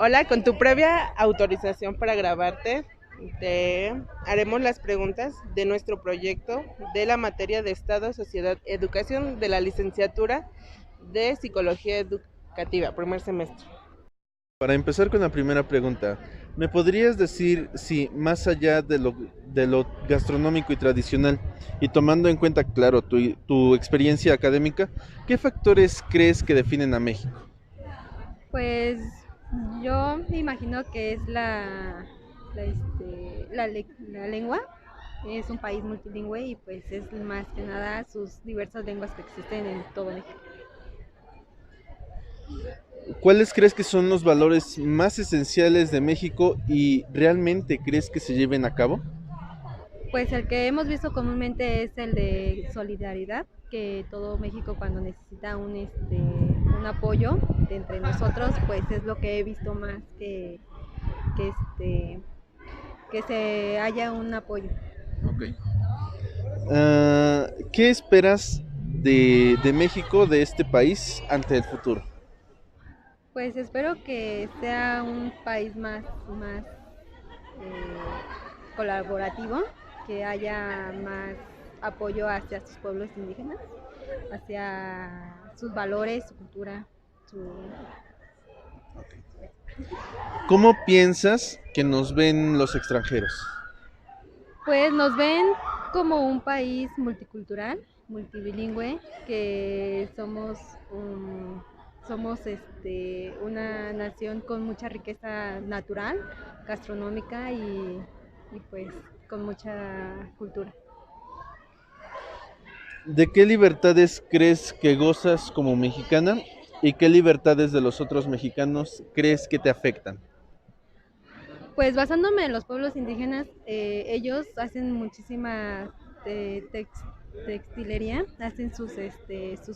Hola, con tu previa autorización para grabarte, te haremos las preguntas de nuestro proyecto de la materia de Estado, Sociedad, Educación de la licenciatura de Psicología Educativa, primer semestre. Para empezar con la primera pregunta, ¿me podrías decir si más allá de lo gastronómico y tradicional, y tomando en cuenta, claro, tu experiencia académica, qué factores crees que definen a México? Pues yo me imagino que es la lengua. Es un país multilingüe y pues es más que nada sus diversas lenguas que existen en todo México. ¿Cuáles crees que son los valores más esenciales de México y realmente crees que se lleven a cabo? Pues el que hemos visto comúnmente es el de solidaridad, que todo México cuando necesita un apoyo de entre nosotros, pues es lo que he visto más que, este, que se haya un apoyo. Ok. ¿Qué esperas de México, de este país, ante el futuro? Pues espero que sea un país más colaborativo, que haya más apoyo hacia sus pueblos indígenas, hacia sus valores, su cultura, su... ¿Cómo piensas que nos ven los extranjeros? Pues nos ven como un país multicultural, multilingüe, que somos una nación con mucha riqueza natural, gastronómica y pues con mucha cultura. ¿De qué libertades crees que gozas como mexicana y qué libertades de los otros mexicanos crees que te afectan? Pues basándome en los pueblos indígenas, ellos hacen muchísima textilería, hacen sus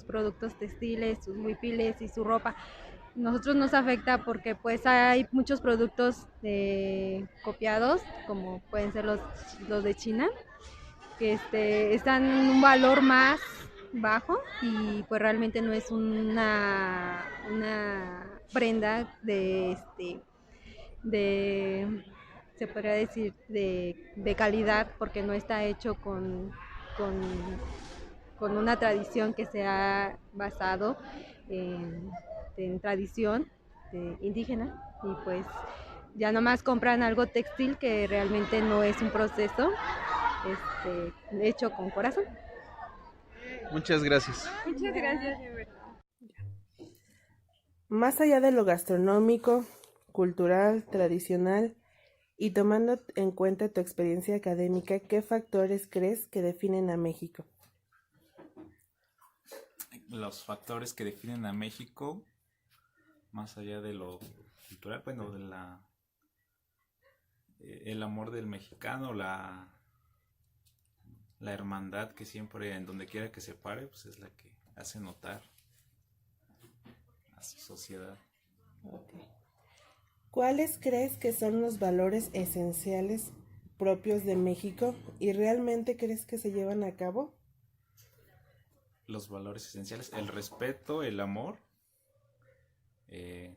productos textiles, sus huipiles y su ropa. Nosotros nos afecta porque pues hay muchos productos copiados, como pueden ser los de China, que están en un valor más bajo y pues realmente no es una prenda de se podría decir, de calidad, porque no está hecho con, con una tradición que se ha basado en, en tradición indígena y pues ya nomás compran algo textil que realmente no es un proceso hecho con corazón. Muchas gracias. Muchas gracias, de verdad. Más allá de lo gastronómico, cultural, tradicional y tomando en cuenta tu experiencia académica, ¿qué factores crees que definen a México? Los factores que definen a México, más allá de lo cultural, bueno, el amor del mexicano, la hermandad que siempre, en donde quiera que se pare, pues es la que hace notar a su sociedad. Okay. ¿Cuáles crees que son los valores esenciales propios de México y realmente crees que se llevan a cabo? Los valores esenciales, el respeto, el amor, eh,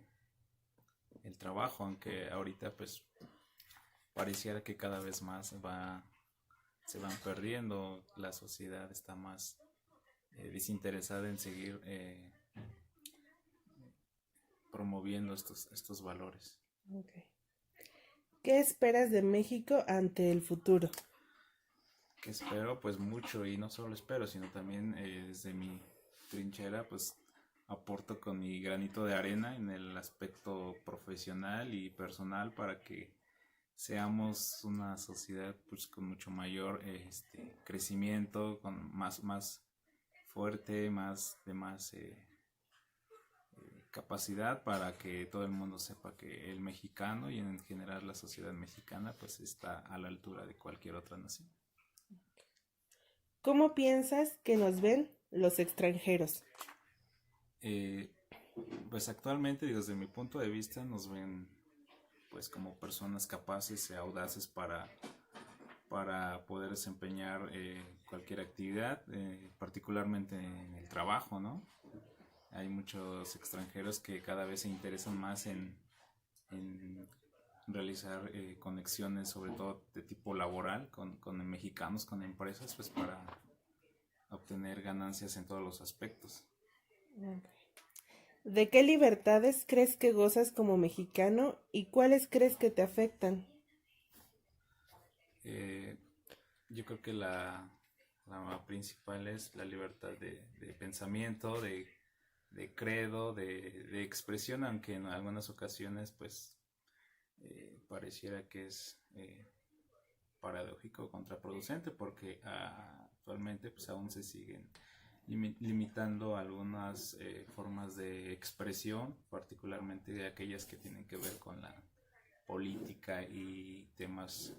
el trabajo, aunque ahorita pues pareciera que cada vez más se van perdiendo, la sociedad está más desinteresada en seguir promoviendo estos valores. Okay. ¿Qué esperas de México ante el futuro? Que espero pues mucho, y no solo espero, sino también desde mi trinchera pues aporto con mi granito de arena en el aspecto profesional y personal para que seamos una sociedad pues con mucho mayor crecimiento, con más fuerte, más capacidad, para que todo el mundo sepa que el mexicano y en general la sociedad mexicana pues está a la altura de cualquier otra nación. ¿Cómo piensas que nos ven los extranjeros? Eh, pues actualmente, desde mi punto de vista, nos ven pues como personas capaces y audaces para poder desempeñar cualquier actividad, particularmente en el trabajo, ¿no? Hay muchos extranjeros que cada vez se interesan más en en realizar conexiones, sobre todo de tipo laboral, con mexicanos, con empresas, pues para obtener ganancias en todos los aspectos. ¿De qué libertades crees que gozas como mexicano y cuáles crees que te afectan? Yo creo que la principal es la libertad de pensamiento, de credo, de expresión, aunque en algunas ocasiones pues pareciera que es paradójico, contraproducente, porque actualmente pues aún se siguen limitando algunas formas de expresión, particularmente de aquellas que tienen que ver con la política y temas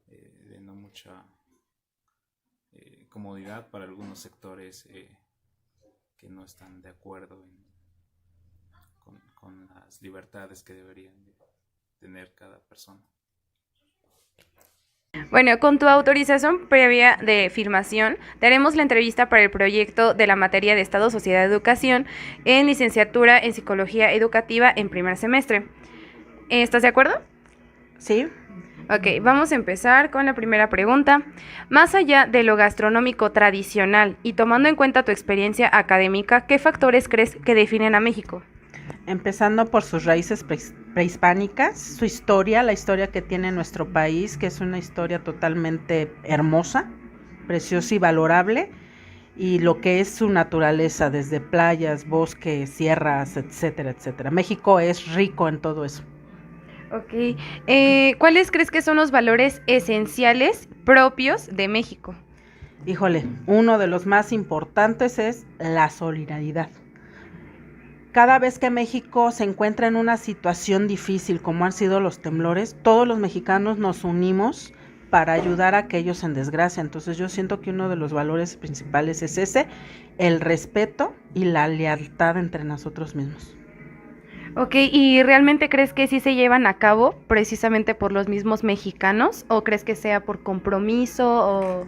de no mucha comodidad para algunos sectores que no están de acuerdo con las libertades que deberían de tener cada persona. Bueno, con tu autorización previa de filmación, daremos la entrevista para el proyecto de la materia de Estado, Sociedad, Educación en licenciatura en Psicología Educativa en primer semestre. ¿Estás de acuerdo? Sí. Ok, vamos a empezar con la primera pregunta. Más allá de lo gastronómico tradicional y tomando en cuenta tu experiencia académica, ¿qué factores crees que definen a México? Empezando por sus raíces prehispánicas, su historia, la historia que tiene nuestro país, que es una historia totalmente hermosa, preciosa y valorable, y lo que es su naturaleza, desde playas, bosques, sierras, etcétera, etcétera. México es rico en todo eso. Ok, ¿cuáles crees que son los valores esenciales propios de México? Híjole, uno de los más importantes es la solidaridad. Cada vez que México se encuentra en una situación difícil, como han sido los temblores, todos los mexicanos nos unimos para ayudar a aquellos en desgracia. Entonces yo siento que uno de los valores principales es ese, el respeto y la lealtad entre nosotros mismos. Ok, ¿y realmente crees que sí se llevan a cabo precisamente por los mismos mexicanos o crees que sea por compromiso o...?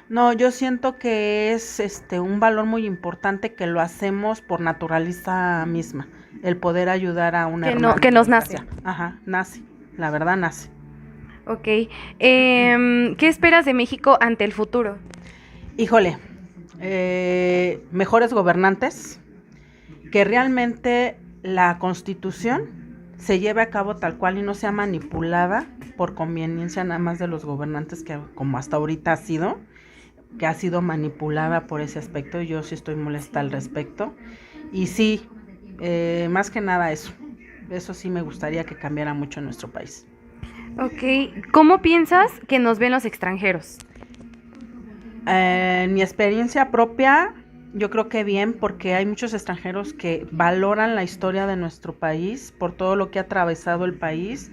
No, yo siento que es un valor muy importante que lo hacemos por naturaleza misma, el poder ayudar a una hermana. Que nos nace. Ajá, nace, la verdad nace. Ok, ¿qué esperas de México ante el futuro? Híjole, mejores gobernantes, que realmente la Constitución se lleve a cabo tal cual y no sea manipulada por conveniencia nada más de los gobernantes, que como hasta ahorita ha sido, que ha sido manipulada por ese aspecto. Yo sí estoy molesta al respecto. Y sí, más que nada eso sí me gustaría que cambiara mucho en nuestro país. Ok, ¿cómo piensas que nos ven los extranjeros? En mi experiencia propia, yo creo que bien, porque hay muchos extranjeros que valoran la historia de nuestro país por todo lo que ha atravesado el país,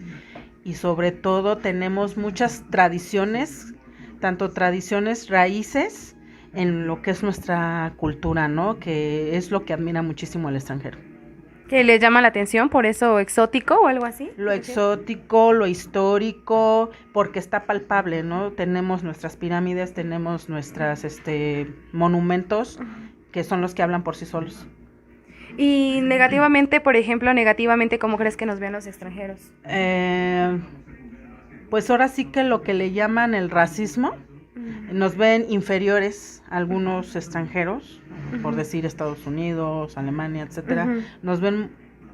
y sobre todo tenemos muchas tradiciones, tanto tradiciones raíces en lo que es nuestra cultura, ¿no? Que es lo que admira muchísimo al extranjero. ¿Que les llama la atención por eso exótico o algo así? Lo exótico, lo histórico, porque está palpable, ¿no? Tenemos nuestras pirámides, tenemos nuestras monumentos, que son los que hablan por sí solos. Y negativamente, por ejemplo, ¿cómo crees que nos ven los extranjeros? Pues ahora sí que lo que le llaman el racismo, nos ven inferiores a algunos extranjeros, por decir Estados Unidos, Alemania, etcétera, nos ven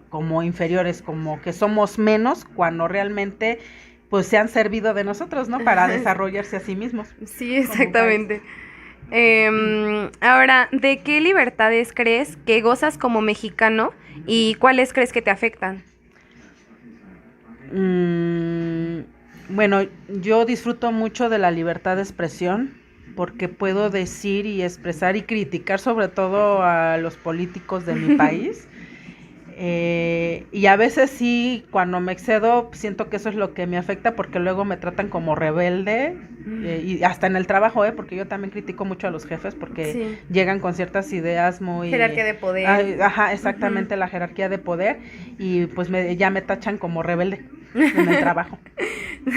como inferiores, como que somos menos, cuando realmente pues se han servido de nosotros, ¿no? Para desarrollarse a sí mismos. Sí, exactamente. Ahora, ¿de qué libertades crees que gozas como mexicano y cuáles crees que te afectan? Bueno, yo disfruto mucho de la libertad de expresión, porque puedo decir y expresar y criticar sobre todo a los políticos de mi país. Y a veces sí, cuando me excedo, siento que eso es lo que me afecta, porque luego me tratan como rebelde, y hasta en el trabajo, porque yo también critico mucho a los jefes, porque llegan con ciertas ideas muy... Jerarquía de poder. Ajá, exactamente, la jerarquía de poder, y pues ya me tachan como rebelde en el trabajo.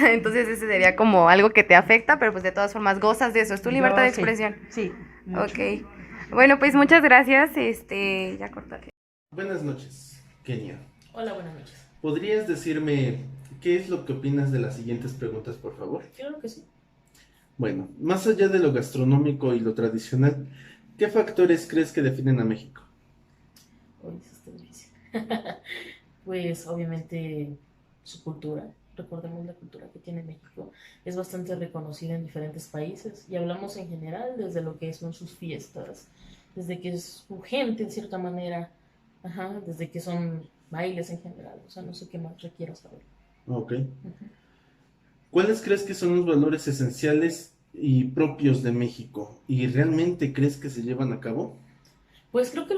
Entonces ese sería como algo que te afecta, pero pues de todas formas gozas de eso, es tu libertad de expresión. Sí, mucho. Ok, bueno, pues muchas gracias, ya cortaré. Buenas noches, Kenia. Hola, buenas noches. ¿podrías decirme qué es lo que opinas de las siguientes preguntas, por favor? Claro que sí. Bueno, más allá de lo gastronómico y lo tradicional, ¿qué factores crees que definen a México? Uy, eso está difícil. Pues obviamente su cultura. Recordemos la cultura que tiene México. Es bastante reconocida en diferentes países. Y hablamos en general desde lo que son sus fiestas, desde que es su gente en cierta manera, desde que son bailes en general. O sea, no sé qué más requiero saber. Ok. ¿Cuáles crees que son los valores esenciales y propios de México? ¿Y realmente crees que se llevan a cabo? Pues creo que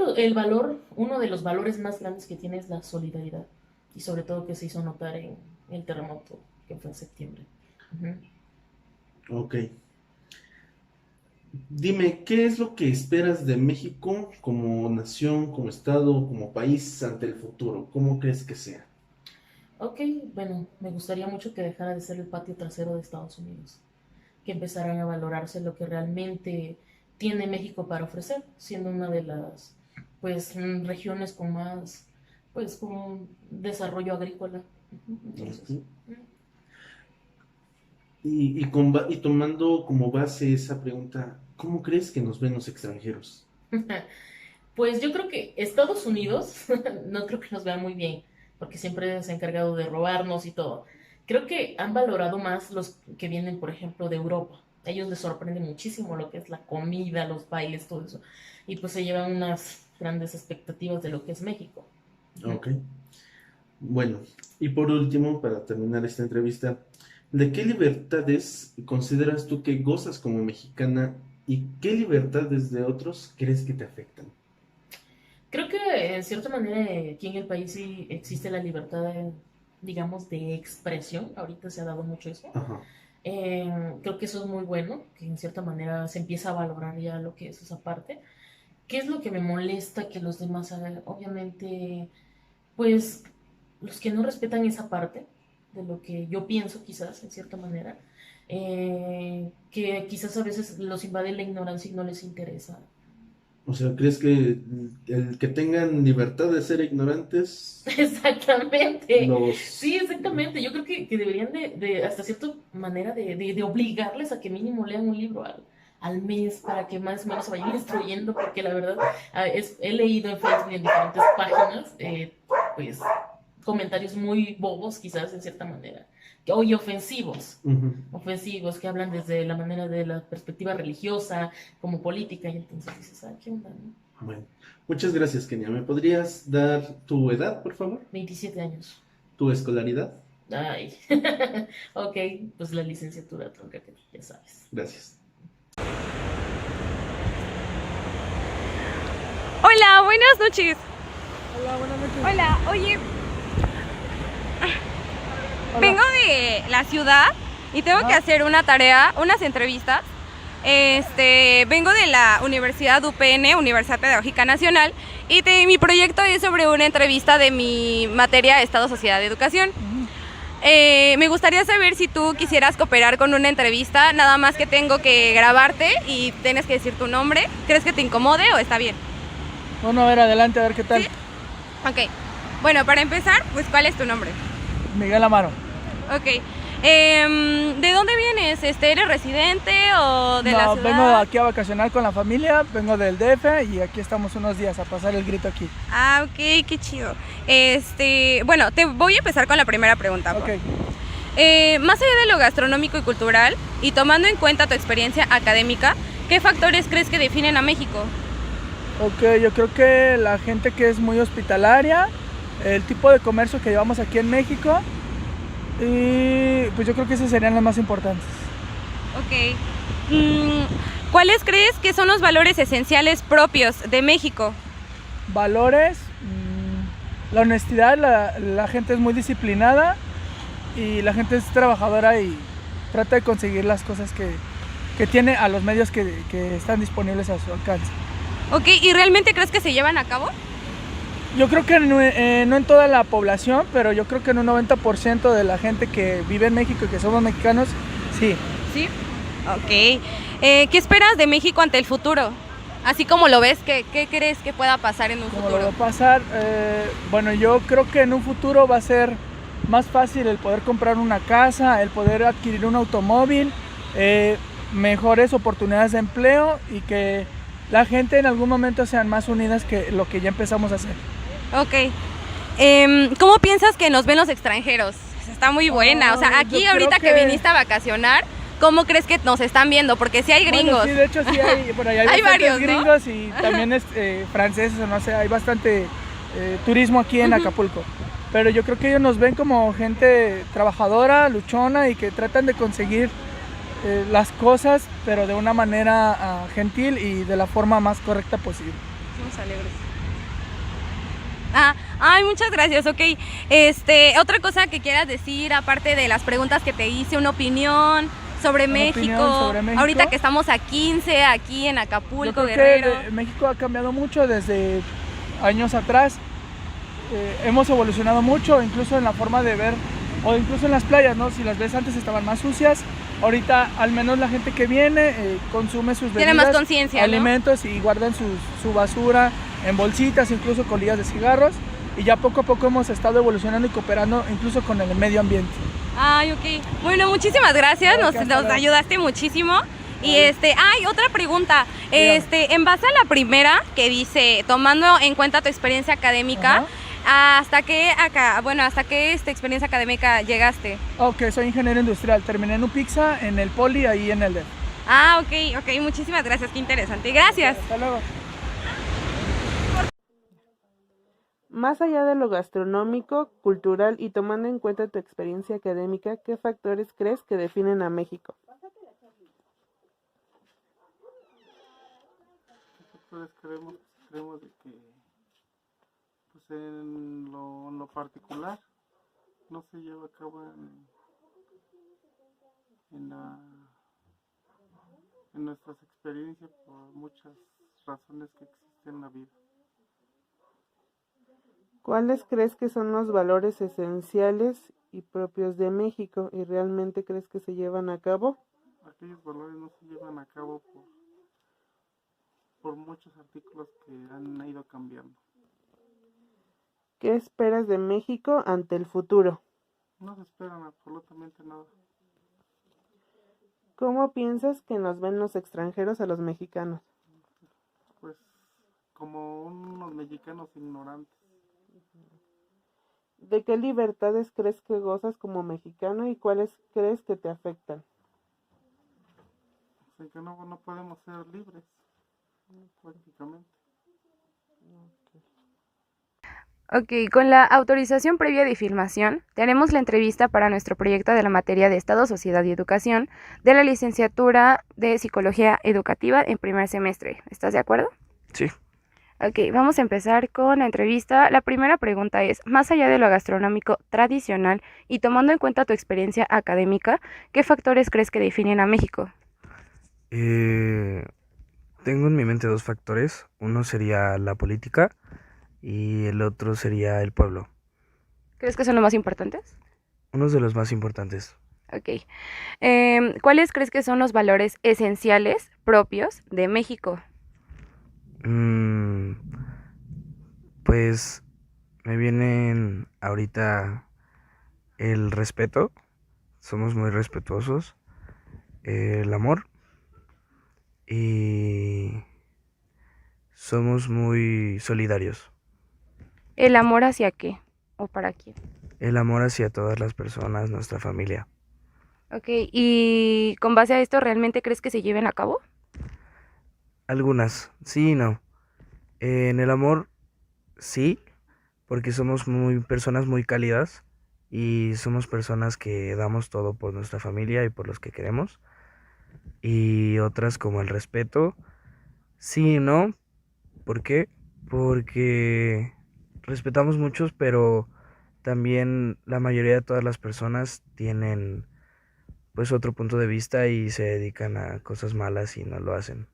uno de los valores más grandes que tiene es la solidaridad. Y sobre todo que se hizo notar en el terremoto que fue en septiembre. Ok. Dime, ¿qué es lo que esperas de México como nación, como estado, como país ante el futuro? ¿Cómo crees que sea? Ok, bueno, me gustaría mucho que dejara de ser el patio trasero de Estados Unidos, que empezaran a valorarse lo que realmente tiene México para ofrecer, siendo una de las regiones con más con desarrollo agrícola. Entonces, Y tomando como base esa pregunta, ¿cómo crees que nos ven los extranjeros? pues yo creo que Estados Unidos no creo que nos vea muy bien, porque siempre se ha encargado de robarnos y todo. Creo que han valorado más los que vienen, por ejemplo, de Europa. A ellos les sorprende muchísimo lo que es la comida, los bailes, todo eso. Y pues se llevan unas grandes expectativas de lo que es México. Ok. Bueno, y por último, para terminar esta entrevista, ¿de qué libertades consideras tú que gozas como mexicana y qué libertades de otros crees que te afectan? Creo que en cierta manera aquí en el país sí existe la libertad, digamos, de expresión. Ahorita se ha dado mucho eso. Ajá. Creo que eso es muy bueno, que en cierta manera se empieza a valorar ya lo que es esa parte. ¿Qué es lo que me molesta que los demás hagan? Obviamente, pues los que no respetan esa parte de lo que yo pienso quizás, en cierta manera, que quizás a veces los invade la ignorancia y no les interesa. O sea, ¿crees que el que tengan libertad de ser ignorantes Exactamente. los... Sí, exactamente. Yo creo que deberían de hasta cierta manera, de obligarles a que mínimo lean un libro al mes para que más o menos se vayan instruyendo, porque la verdad he leído en Facebook y en diferentes páginas pues comentarios muy bobos quizás en cierta manera, y ofensivos, ofensivos, que hablan desde la manera de la perspectiva religiosa como política, y entonces dices, ¿qué onda, no? Bueno, muchas gracias, Kenia. ¿Me podrías dar tu edad, por favor? 27 años. ¿Tu escolaridad? Ay, ok, pues la licenciatura tronca, que ya sabes. Gracias. Hola, buenas noches. Hola, buenas noches. Hola, oye, Hola. vengo de la ciudad y tengo que hacer una tarea, unas entrevistas. Vengo de la Universidad UPN, Universidad Pedagógica Nacional, y mi proyecto es sobre una entrevista de mi materia Estado, Sociedad y Educación. Me gustaría saber si tú quisieras cooperar con una entrevista, nada más que tengo que grabarte y tienes que decir tu nombre. ¿Crees que te incomode o está bien? Bueno, a ver, adelante, a ver qué tal. ¿Sí? Ok. Bueno, para empezar, pues, ¿cuál es tu nombre? Miguel Amaro. Ok. ¿De dónde vienes? ¿Eres residente o de la ciudad? Vengo aquí a vacacionar con la familia, vengo del DF y aquí estamos unos días a pasar el grito aquí. Ah, ok, qué chido. Bueno, te voy a empezar con la primera pregunta. Ok. Más allá de lo gastronómico y cultural, y tomando en cuenta tu experiencia académica, ¿qué factores crees que definen a México? Ok, yo creo que la gente que es muy hospitalaria, el tipo de comercio que llevamos aquí en México, y pues yo creo que esos serían los más importantes. Ok. ¿Cuáles crees que son los valores esenciales propios de México? Valores, la honestidad, la gente es muy disciplinada y la gente es trabajadora y trata de conseguir las cosas que tiene a los medios que están disponibles a su alcance. Ok, ¿y realmente crees que se llevan a cabo? Yo creo que no en toda la población, pero yo creo que en un 90% de la gente que vive en México y que somos mexicanos, sí. Sí. Ok. ¿Qué esperas de México ante el futuro? Así como lo ves, ¿qué crees que pueda pasar en un ¿Cómo lo va futuro? a pasar? Bueno, yo creo que en un futuro va a ser más fácil el poder comprar una casa, el poder adquirir un automóvil, mejores oportunidades de empleo y que la gente en algún momento sean más unidas que lo que ya empezamos a hacer. Ok. ¿Cómo piensas que nos ven los extranjeros? Está muy buena. O sea, aquí yo ahorita creo que que viniste a vacacionar, ¿cómo crees que nos están viendo? Porque sí hay gringos. Bueno, sí, de hecho sí hay, por ahí hay Hay bastantes varios, ¿no? gringos y también franceses, o no sé, hay bastante turismo aquí en Acapulco. Pero yo creo que ellos nos ven como gente trabajadora, luchona y que tratan de conseguir las cosas, pero de una manera gentil y de la forma más correcta posible. Somos alegres. Ay, muchas gracias, ok. Otra cosa que quieras decir, aparte de las preguntas que te hice, una opinión sobre México. Sobre México. Ahorita que estamos a 15, aquí en Acapulco, Yo creo Guerrero. que México ha cambiado mucho desde años atrás. Hemos evolucionado mucho, incluso en la forma de ver, o incluso en las playas, ¿no? Si las ves antes estaban más sucias, ahorita al menos la gente que viene consume sus bebidas, Tiene más conciencia, ¿no? alimentos y guardan su basura en bolsitas, incluso colillas de cigarros, y ya poco a poco hemos estado evolucionando y cooperando incluso con el medio ambiente. Ay, ok. Bueno, muchísimas gracias, nos ayudaste muchísimo. Y otra pregunta. En base a la primera que dice, tomando en cuenta tu experiencia académica, ¿hasta qué experiencia académica llegaste? Ok, soy ingeniero industrial, terminé en UPIXA, en el Poli, ahí en el DEF. Ok, muchísimas gracias, qué interesante. Gracias. Hasta luego. Más allá de lo gastronómico, cultural y tomando en cuenta tu experiencia académica, ¿qué factores crees que definen a México? Factores creemos de que pues en lo particular no se lleva a cabo en nuestras experiencias por muchas razones que existen en la vida. ¿Cuáles crees que son los valores esenciales y propios de México y realmente crees que se llevan a cabo? Aquellos valores no se llevan a cabo por muchos artículos que han ido cambiando. ¿Qué esperas de México ante el futuro? No se esperan absolutamente nada. ¿Cómo piensas que nos ven los extranjeros a los mexicanos? Pues como unos mexicanos ignorantes. ¿De qué libertades crees que gozas como mexicano y cuáles crees que te afectan? O sea que no podemos ser libres, prácticamente. Ok, con la autorización previa de filmación, tenemos la entrevista para nuestro proyecto de la materia de Estado, Sociedad y Educación de la licenciatura de Psicología Educativa en primer semestre. ¿Estás de acuerdo? Sí. Ok, vamos a empezar con la entrevista. La primera pregunta es, más allá de lo gastronómico tradicional y tomando en cuenta tu experiencia académica, ¿qué factores crees que definen a México? Tengo en mi mente dos factores. Uno sería la política y el otro sería el pueblo. ¿Crees que son los más importantes? Uno de los más importantes. Ok. ¿Cuáles crees que son los valores esenciales propios de México? Pues me vienen ahorita el respeto. Somos muy respetuosos. El amor. Y somos muy solidarios. ¿El amor hacia qué? ¿O para quién? El amor hacia todas las personas, nuestra familia. Ok, ¿y con base a esto realmente crees que se lleven a cabo? Algunas, sí y no. En el amor, sí, porque somos personas muy cálidas y somos personas que damos todo por nuestra familia y por los que queremos. Y otras como el respeto, sí y no. ¿Por qué? Porque respetamos muchos, pero también la mayoría de todas las personas tienen pues otro punto de vista y se dedican a cosas malas y no lo hacen.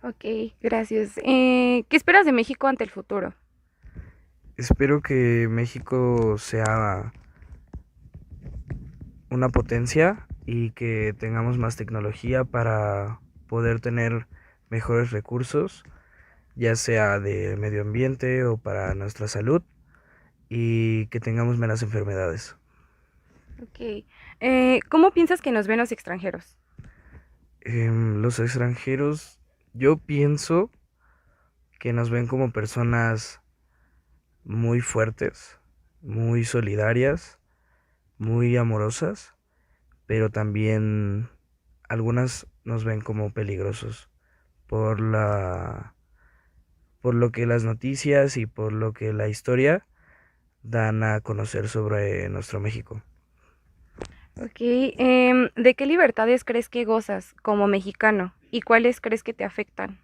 Ok, gracias. ¿Qué esperas de México ante el futuro? Espero que México sea una potencia y que tengamos más tecnología para poder tener mejores recursos, ya sea de medio ambiente o para nuestra salud, y que tengamos menos enfermedades. Ok. ¿Cómo piensas que nos ven los extranjeros? Los extranjeros, yo pienso que nos ven como personas muy fuertes, muy solidarias, muy amorosas, pero también algunas nos ven como peligrosos por por lo que las noticias y por lo que la historia dan a conocer sobre nuestro México. Ok. ¿De qué libertades crees que gozas como mexicano y cuáles crees que te afectan?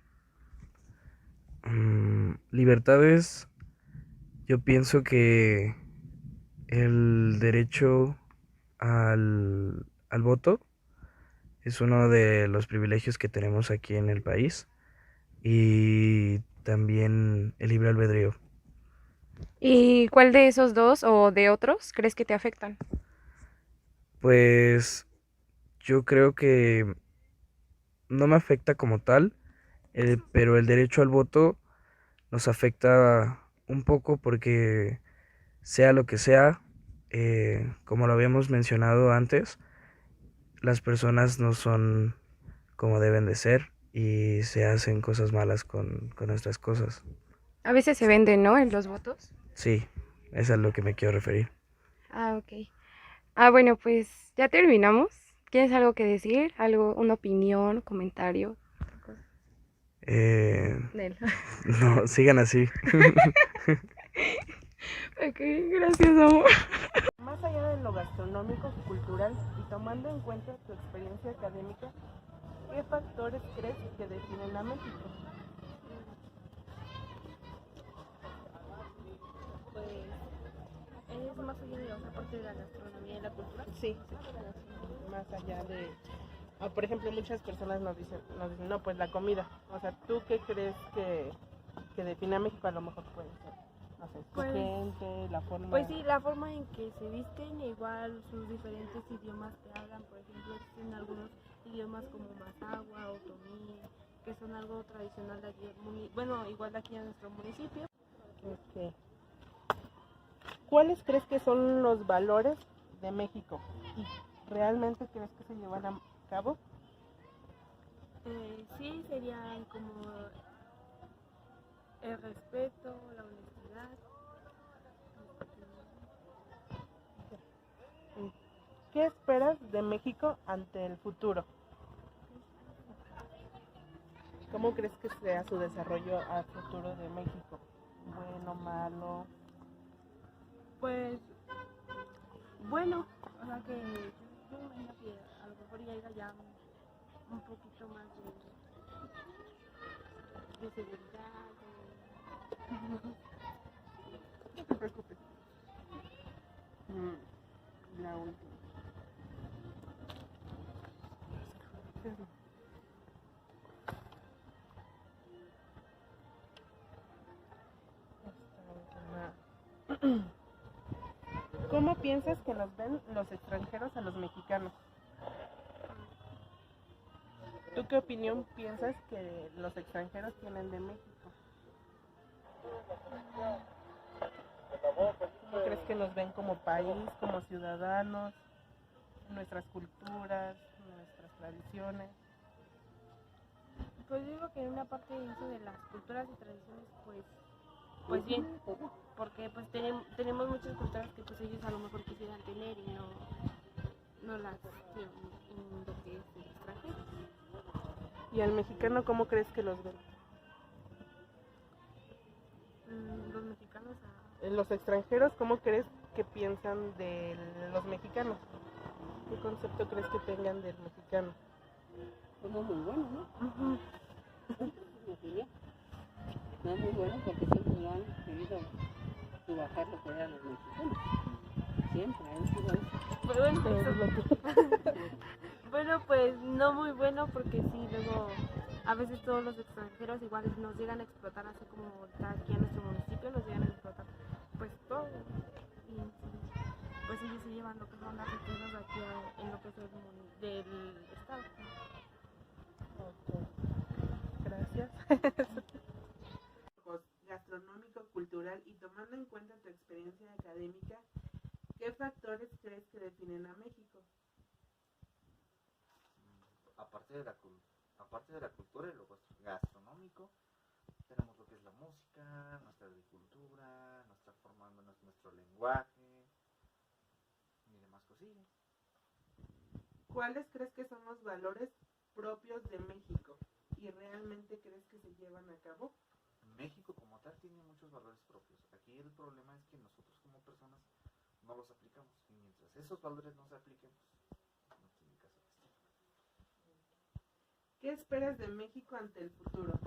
Libertades, yo pienso que el derecho al voto es uno de los privilegios que tenemos aquí en el país, y también el libre albedrío. ¿Y cuál de esos dos o de otros crees que te afectan? Pues yo creo que no me afecta como tal, pero el derecho al voto nos afecta un poco porque sea lo que sea, como lo habíamos mencionado antes, las personas no son como deben de ser y se hacen cosas malas con nuestras cosas. A veces se venden, ¿no? En los votos. Sí, es a lo que me quiero referir. Ah, ok. Ah, bueno, pues ya terminamos. ¿Tienes algo que decir? ¿Algo, una opinión, comentario? Nel. No, sigan así. Ok, gracias, amor. Más allá de lo gastronómico, cultural y tomando en cuenta tu experiencia académica, ¿qué factores crees que definen a México? Pues es más allá de la parte de la gastronomía y la cultura. Sí, más allá de, por ejemplo, muchas personas nos dicen, no, pues la comida. O sea, ¿tú qué crees que define a México? A lo mejor puede ser, no sé, su Pues- gente, la forma. Pues sí, la forma en que se visten, e igual sus diferentes idiomas que hablan. Por ejemplo, existen algunos idiomas como mazahua, otomí, que son algo tradicional de aquí, bueno, igual de aquí en nuestro municipio. Ok. ¿Cuáles crees que son los valores de México? ¿Y realmente crees que se llevan a cabo? Sí, serían como el respeto, la honestidad. ¿Qué esperas de México ante el futuro? ¿Cómo crees que sea su desarrollo al futuro de México? ¿Bueno, malo? Pues bueno, o sea que yo me imagino que a lo mejor ya haya ya un poquito más de seguridad. No te preocupes. La última. Esta última. ¿Cómo piensas que nos ven los extranjeros a los mexicanos? ¿Tú qué opinión piensas que los extranjeros tienen de México? ¿Cómo crees que nos ven como país, como ciudadanos, nuestras culturas, nuestras tradiciones? Pues digo que en una parte de eso de las culturas y tradiciones, pues bien, porque pues tenemos muchas culturas que pues ellos a lo mejor quisieran tener y no las tienen en lo que es el extranjero. ¿Y al mexicano cómo crees que los ven? Los mexicanos Los extranjeros, ¿cómo crees que piensan de los mexicanos? ¿Qué concepto crees que tengan del mexicano? Como muy bueno, ¿no? Mi opinión. No es muy bueno porque siempre no han querido subajar lo que eran los mexicanos. Siempre han sido eso. Pues bueno, bueno, pues no muy bueno porque sí, luego a veces todos los extranjeros igual nos llegan a explotar, así como ahorita aquí en nuestro municipio nos llegan a explotar pues todo. Y pues ellos se llevan lo que son las riquezas aquí en lo que es del estado. Ok. Gracias. gracias. Gastronómico, cultural y tomando en cuenta tu experiencia académica, ¿qué factores crees que definen a México? Aparte de la cultura y lo gastronómico, tenemos lo que es la música, nuestra agricultura, nuestra forma, nuestro lenguaje y demás cosillas. ¿Cuáles crees que son los valores propios de México y realmente crees que se llevan a cabo? México como tal tiene muchos valores propios. Aquí el problema es que nosotros como personas no los aplicamos. Y mientras esos valores no se apliquen, pues no tiene caso que estén. ¿Qué esperas de México ante el futuro?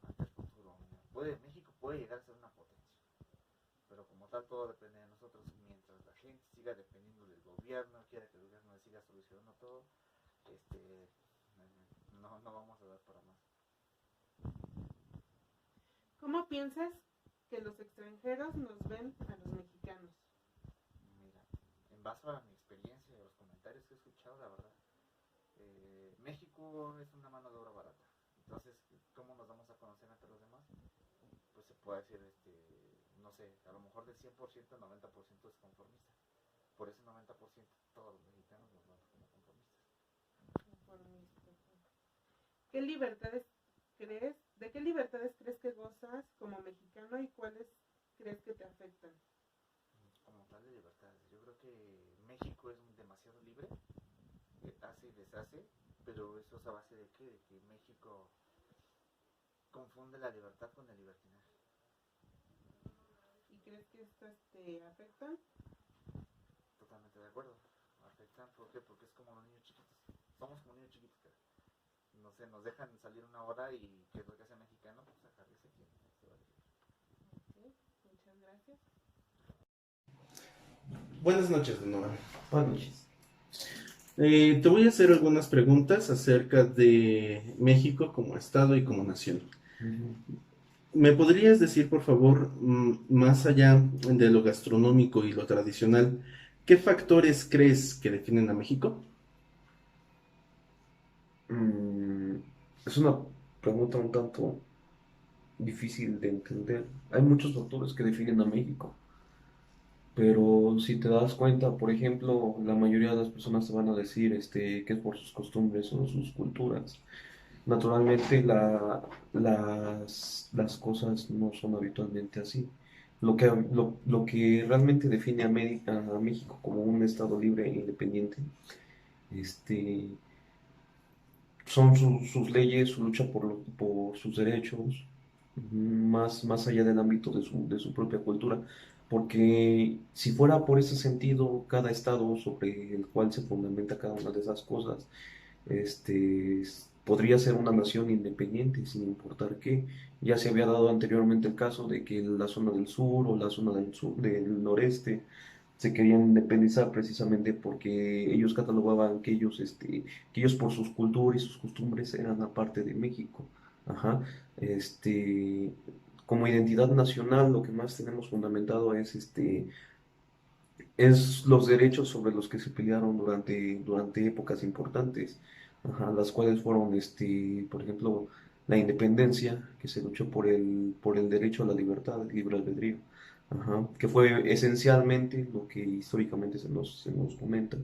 Ante el futuro, México puede llegar a ser una potencia. Pero como tal todo depende de nosotros. Mientras la gente siga dependiendo del gobierno, quiera que el gobierno le siga solucionando todo, no vamos a dar para más. ¿Cómo piensas que los extranjeros nos ven a los mexicanos? Mira, en base a mi experiencia y a los comentarios que he escuchado, la verdad, México es una mano de obra barata. Entonces, ¿cómo nos vamos a conocer entre los demás? Pues se puede decir, no sé, a lo mejor del 100%, 90% es conformista. Por ese 90%, todos los mexicanos nos ven como conformistas. ¿Qué libertades crees? ¿De qué libertades crees que gozas como mexicano y cuáles crees que te afectan? Como tal de libertades, yo creo que México es demasiado libre, hace y deshace, pero eso es a base de qué? De que México confunde la libertad con el libertinaje. ¿Y crees que estas te afectan? Totalmente de acuerdo, afectan, ¿por qué? Porque es como los niños chiquitos, somos como niños chiquitos, cara. No sé, nos dejan salir una hora y ¿qué es lo que hace el mexicano? Pues sacarse aquí. Sí, muchas gracias. Buenas noches, de nuevo. Buenas noches. Te voy a hacer algunas preguntas acerca de México como Estado y como nación. ¿Me podrías decir, por favor, más allá de lo gastronómico y lo tradicional, qué factores crees que definen a México? Es una pregunta un tanto difícil de entender. Hay muchos factores que definen a México, pero si te das cuenta, por ejemplo, la mayoría de las personas te van a decir que es por sus costumbres o sus culturas. Naturalmente las cosas no son habitualmente así. Lo que realmente define a México como un estado libre e independiente, son sus leyes, su lucha por sus derechos, más allá del ámbito de su propia cultura, porque si fuera por ese sentido, cada estado sobre el cual se fundamenta cada una de esas cosas, podría ser una nación independiente, sin importar qué. Ya se había dado anteriormente el caso de que la zona del sur o la zona del noreste se querían independizar precisamente porque ellos catalogaban que ellos por sus culturas y sus costumbres eran aparte de México. Ajá. Como identidad nacional, lo que más tenemos fundamentado es los derechos sobre los que se pelearon durante épocas importantes, ajá, las cuales fueron, por ejemplo, la independencia, que se luchó por el derecho a la libertad, el libre albedrío, ajá, que fue esencialmente lo que históricamente se nos comenta,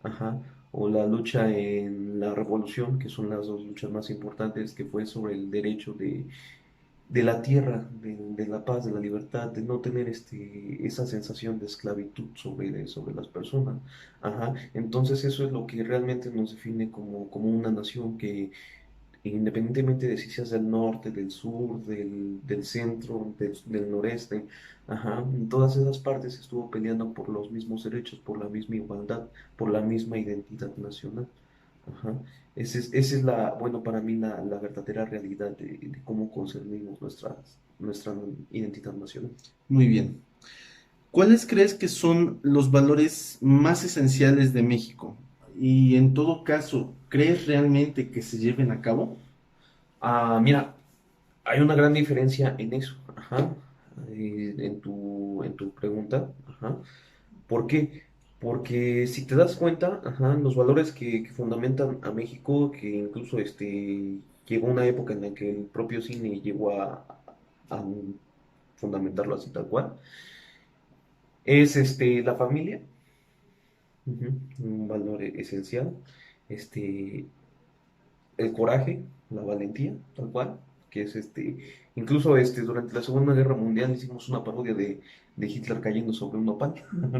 ajá, o la lucha en la revolución, que son las dos luchas más importantes, que fue sobre el derecho de la tierra, de la paz, de la libertad, de no tener esa sensación de esclavitud sobre las personas. Ajá. Entonces eso es lo que realmente nos define como una nación que independientemente de si seas del norte, del sur, del centro, del noreste, ajá, en todas esas partes estuvo peleando por los mismos derechos, por la misma igualdad, por la misma identidad nacional. Ajá. Esa es bueno, para mí la verdadera realidad de cómo concebimos nuestra identidad nacional. Muy bien. ¿Cuáles crees que son los valores más esenciales de México? Y en todo caso, ¿crees realmente que se lleven a cabo? Mira, hay una gran diferencia en eso, ajá, en tu pregunta, ajá. ¿Por qué? Porque si te das cuenta, ajá, los valores que fundamentan a México, que incluso llegó una época en la que el propio cine llegó a fundamentarlo así tal cual, es la familia, un valor esencial, este, el coraje, la valentía, tal cual, que es incluso durante la Segunda Guerra Mundial hicimos una parodia de Hitler cayendo sobre un nopal,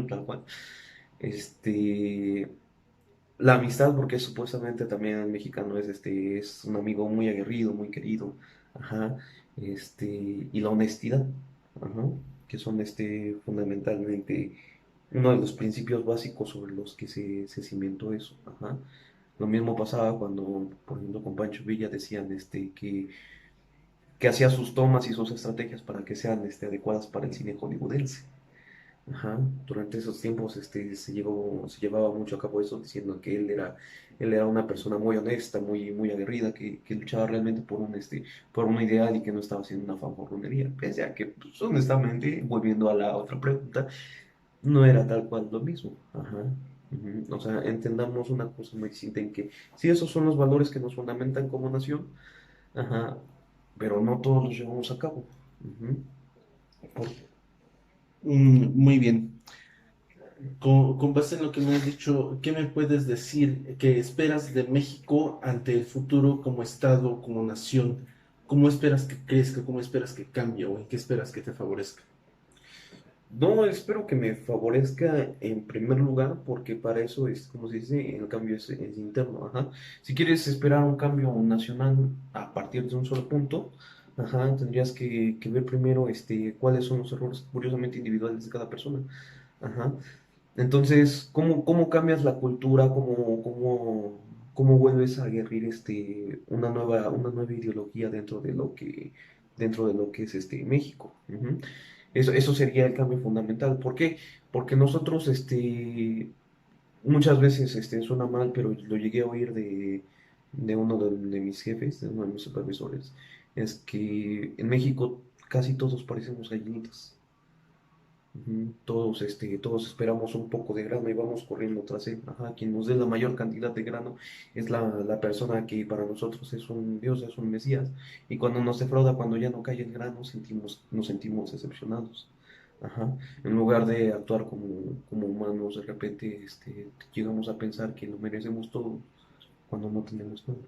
tal cual. La amistad, porque supuestamente también el mexicano es un amigo muy aguerrido, muy querido, ajá, y la honestidad, ajá, que son fundamentalmente uno de los principios básicos sobre los que se cimentó eso, ajá. Lo mismo pasaba cuando, por ejemplo, con Pancho Villa decían que hacía sus tomas y sus estrategias para que sean adecuadas para el cine hollywoodense. Ajá. Durante esos tiempos se llevaba mucho a cabo eso, diciendo que él era una persona muy honesta, muy aguerrida, que luchaba realmente por un ideal y que no estaba haciendo una fanfarronería. Pese a que, pues, honestamente, volviendo a la otra pregunta, no era tal cual lo mismo. Ajá. Ujú. O sea, entendamos una cosa muy distinta en que sí, esos son los valores que nos fundamentan como nación, ajá, pero no todos los llevamos a cabo. Ujú. Por- Muy bien. Con base en lo que me has dicho, ¿qué me puedes decir que esperas de México ante el futuro como Estado, como nación? ¿Cómo esperas que crezca? ¿Cómo esperas que cambie? ¿O en qué esperas que te favorezca? No, espero que me favorezca en primer lugar, porque para eso es, como se dice, el cambio es interno, ajá. Si quieres esperar un cambio nacional a partir de un solo punto, ajá, tendrías que ver primero cuáles son los errores curiosamente individuales de cada persona, ajá. Entonces, ¿cómo cambias la cultura? ¿Cómo vuelves a aguerrir una nueva ideología dentro de lo que es México? Ujú. Eso sería el cambio fundamental. ¿Por qué? Porque nosotros, muchas veces, suena mal, pero lo llegué a oír de uno de mis jefes, de uno de mis supervisores, es que en México casi todos parecemos gallinitas. Ujú. Todos esperamos un poco de grano y vamos corriendo tras él. Ajá, quien nos dé la mayor cantidad de grano es la persona que para nosotros es un Dios, es un Mesías. Y cuando nos defrauda, cuando ya no cae el grano, nos sentimos decepcionados. Ajá. En lugar de actuar como humanos, de repente llegamos a pensar que lo merecemos todo cuando no tenemos nada.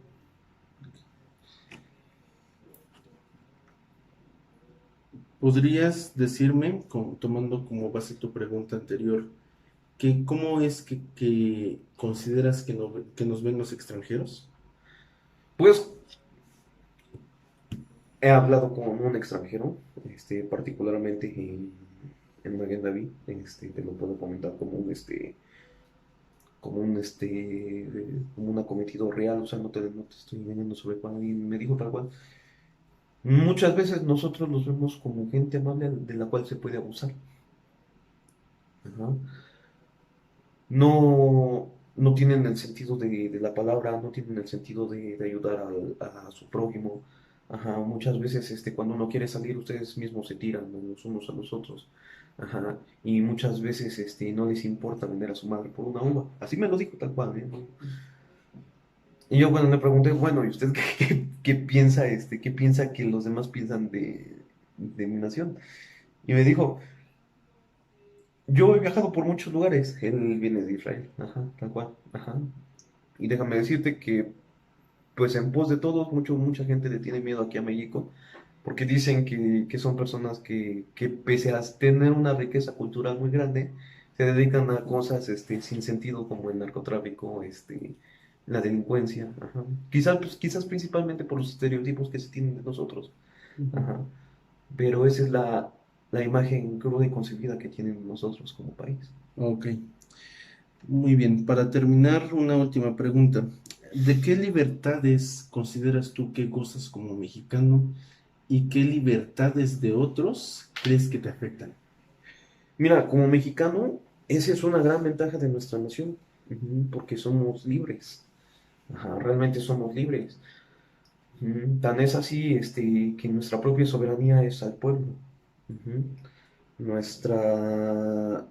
¿Podrías decirme, tomando como base tu pregunta anterior, que cómo es que consideras que nos ven los extranjeros? Pues he hablado con un extranjero, particularmente en Maguen David, te lo puedo comentar como un acometido real, o sea, no te estoy engañando sobre cuál, y me dijo tal cual. Muchas veces nosotros los vemos como gente amable de la cual se puede abusar. Ajá. No tienen el sentido de la palabra, no tienen el sentido de ayudar a su prójimo. Ajá, muchas veces cuando uno quiere salir, ustedes mismos se tiran, ¿no?, los unos a los otros. Ajá, y muchas veces no les importa vender a su madre por una uva. Así me lo dijo tal cual, ¿eh? Y yo cuando le pregunté, bueno, ¿y usted qué piensa, qué piensa que los demás piensan de mi nación? Y me dijo, yo he viajado por muchos lugares. Él viene de Israel, ajá, tal cual, ajá. Y déjame decirte que, pues en pos de todos, mucha gente le tiene miedo aquí a México, porque dicen que son personas que pese a tener una riqueza cultural muy grande, se dedican a cosas sin sentido como el narcotráfico, la delincuencia, ajá. Quizás principalmente por los estereotipos que se tienen de nosotros, ajá. Pero esa es la imagen cruda y concebida que tienen nosotros como país. Ok, muy bien. Para terminar, una última pregunta. ¿De qué libertades consideras tú que gozas como mexicano y qué libertades de otros crees que te afectan? Mira, como mexicano, esa es una gran ventaja de nuestra nación, ujú, porque somos libres. Ajá, realmente somos libres. Ujú. Tan es así que nuestra propia soberanía es al pueblo. Ujú. Nuestra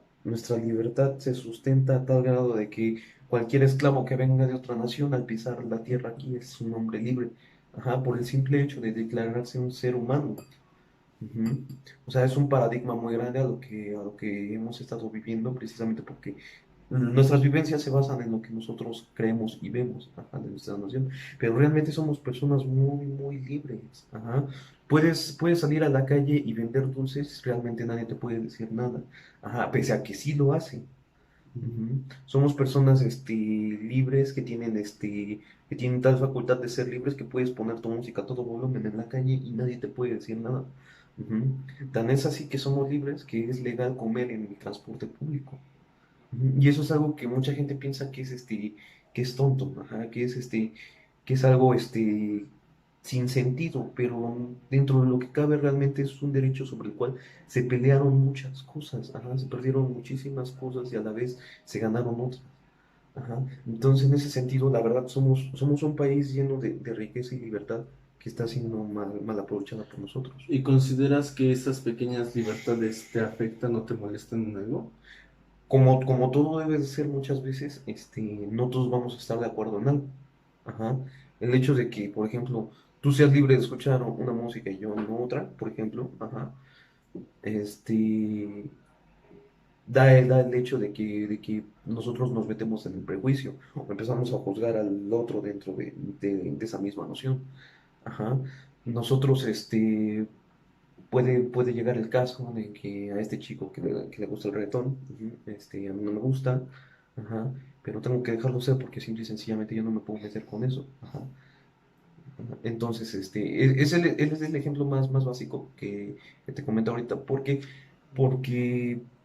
libertad se sustenta a tal grado de que cualquier esclavo que venga de otra nación al pisar la tierra aquí es un hombre libre. ajá, por el simple hecho de declararse un ser humano. Ujú. O sea, es un paradigma muy grande a lo que hemos estado viviendo precisamente porque nuestras vivencias se basan en lo que nosotros creemos y vemos, ajá, de nuestra nación, pero realmente somos personas muy, muy libres, ajá. Puedes salir a la calle y vender dulces, realmente nadie te puede decir nada, ajá, pese a que sí lo hacen. Ujú. Somos personas libres que tienen tal facultad de ser libres que puedes poner tu música a todo volumen en la calle y nadie te puede decir nada. Ujú. Tan es así que somos libres que es legal comer en el transporte público. Ujú. Y eso es algo que mucha gente piensa que es que es tonto, ajá, que es algo sin sentido, pero dentro de lo que cabe realmente es un derecho sobre el cual se pelearon muchas cosas, ajá, se perdieron muchísimas cosas y a la vez se ganaron otras. Ajá. Entonces, en ese sentido, la verdad, somos un país lleno de riqueza y libertad que está siendo mal aprovechada por nosotros. ¿Y consideras que esas pequeñas libertades te afectan o te molestan en algo? Como todo debe de ser muchas veces, no todos vamos a estar de acuerdo en algo. Ajá. El hecho de que, por ejemplo, tú seas libre de escuchar una música y yo no otra, por ejemplo, ajá, este, da el hecho de que nosotros nos metemos en el prejuicio o empezamos a juzgar al otro dentro de esa misma noción. Ajá. Nosotros, puede llegar el caso de que a este chico que le gusta el reggaetón, ujú, a mí no me gusta, ajá, pero tengo que dejarlo ser porque simple y sencillamente yo no me puedo meter con eso. Ajá. Ajá. Entonces, él es el ejemplo más básico que te comento ahorita, porque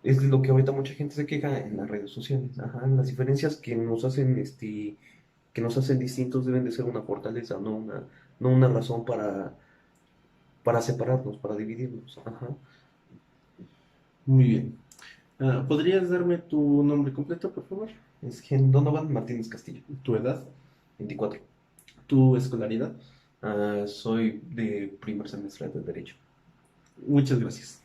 es de lo que ahorita mucha gente se queja en las redes sociales. Ajá. Las diferencias que nos hacen distintos deben de ser una fortaleza, no una razón para separarnos, para dividirnos. Ajá. Muy bien. ¿Podrías darme tu nombre completo, por favor? Es Gen Donovan Martínez Castillo. ¿Tu edad? 24. ¿Tu escolaridad? Soy de primer semestre de Derecho. Muchas gracias.